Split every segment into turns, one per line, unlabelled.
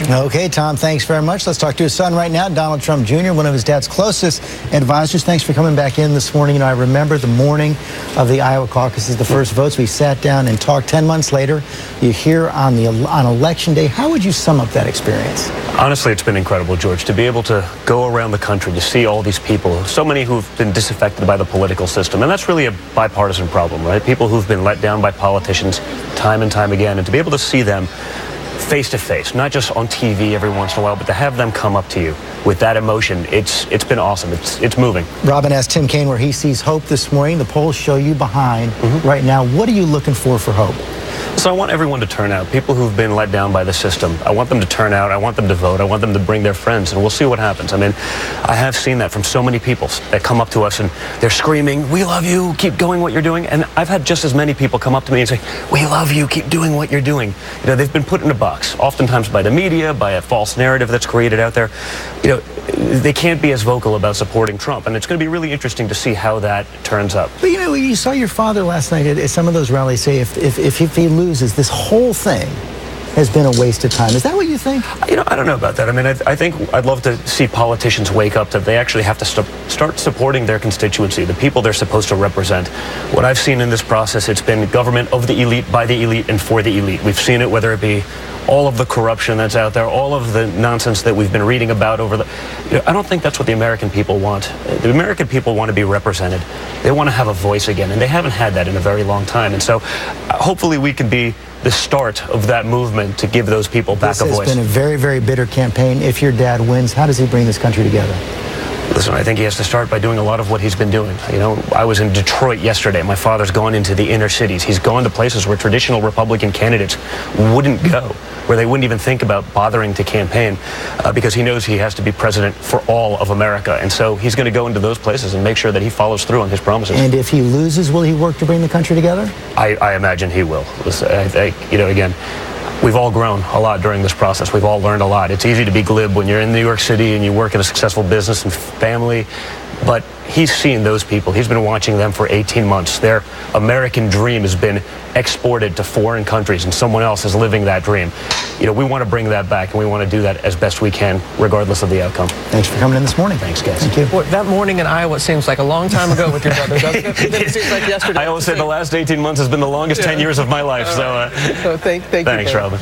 Okay, Tom, thanks very much. Let's talk to his son right now, Donald Trump Jr., one of his dad's closest advisors. Thanks for coming back in this morning. You know, I remember the morning of the Iowa caucuses, the first votes. We sat down and talked. 10 months later, you're here on Election Day. How would you sum up that experience?
Honestly, it's been incredible, George, to be able to go around the country, to see all these people, so many who've been disaffected by the political system. And that's really a bipartisan problem, right? People who've been let down by politicians time and time again, and to be able to see them face to face, not just on TV every once in a while, but to have them come up to you with that emotion, it's been awesome. It's moving.
Robin asked Tim Kaine where he sees hope this morning. The polls show you behind right now. What are you looking for hope?
So I want everyone to turn out. People who've been let down by the system, I want them to turn out. I want them to vote. I want them to bring their friends, and we'll see what happens. I mean, I have seen that from so many people that come up to us and they're screaming, "We love you, keep doing what you're doing." And I've had just as many people come up to me and say, "We love you, keep doing what you're doing." You know, they've been put in a box, oftentimes by the media, by a false narrative that's created out there. You know, they can't be as vocal about supporting Trump, and it's going to be really interesting to see how that turns up.
But you know, you saw your father last night at some of those rallies say if he loses, this whole thing has been a waste of time. Is that what you think?
You know, I don't know about that. I mean, I think I'd love to see politicians wake up that they actually have to start supporting their constituency, the people they're supposed to represent. What I've seen in this process, it's been government of the elite, by the elite, and for the elite. We've seen it, whether it be all of the corruption that's out there, all of the nonsense that we've been reading about over the... You know, I don't think that's what the American people want. The American people want to be represented. They want to have a voice again, and they haven't had that in a very long time. And so hopefully we can be the start of that movement to give those people back a voice.
This has been a very, very bitter campaign. If your dad wins, how does he bring this country together?
Listen, I think he has to start by doing a lot of what he's been doing. You know, I was in Detroit yesterday. My father's gone into the inner cities. He's gone to places where traditional Republican candidates wouldn't go, where they wouldn't even think about bothering to campaign, because he knows he has to be president for all of America. And so he's going to go into those places and make sure that he follows through on his promises.
And if he loses, will he work to bring the country together?
I imagine he will. You know, again, we've all grown a lot during this process. We've all learned a lot. It's easy to be glib when you're in New York City and you work in a successful business and family, but he's seen those people. He's been watching them for 18 months. Their American dream has been exported to foreign countries, and someone else is living that dream. You know, we want to bring that back, and we want to do that as best we can, regardless of the outcome.
Thanks for coming in this morning.
Thanks, guys.
Thank you.
Well, that morning in Iowa seems like a long time ago with your brother, doesn't it? It seems like yesterday.
I always say the last 18 months has been the longest 10 years of my life.
So thank you.
Thanks, Robin.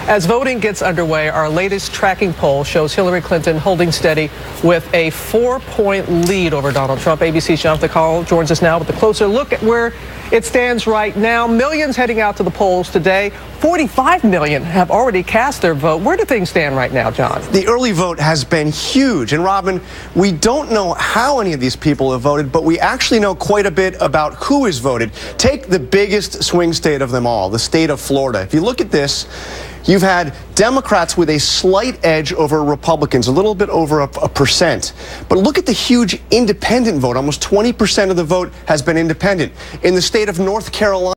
As voting gets underway, our latest tracking poll shows Hillary Clinton holding steady with a 4-point lead over Donald Trump. ABC's Jonathan Call joins us now with a closer look at where it stands right now. Millions heading out to the polls today. 45 million have already cast their vote. Where do things stand right now, John?
The early vote has been huge. And Robin, we don't know how any of these people have voted, but we actually know quite a bit about who has voted. Take the biggest swing state of them all, the state of Florida. If you look at this, you've had Democrats with a slight edge over Republicans, a little bit over a percent. But look at the huge independent vote. Almost 20% of the vote has been independent. In the state of North Carolina,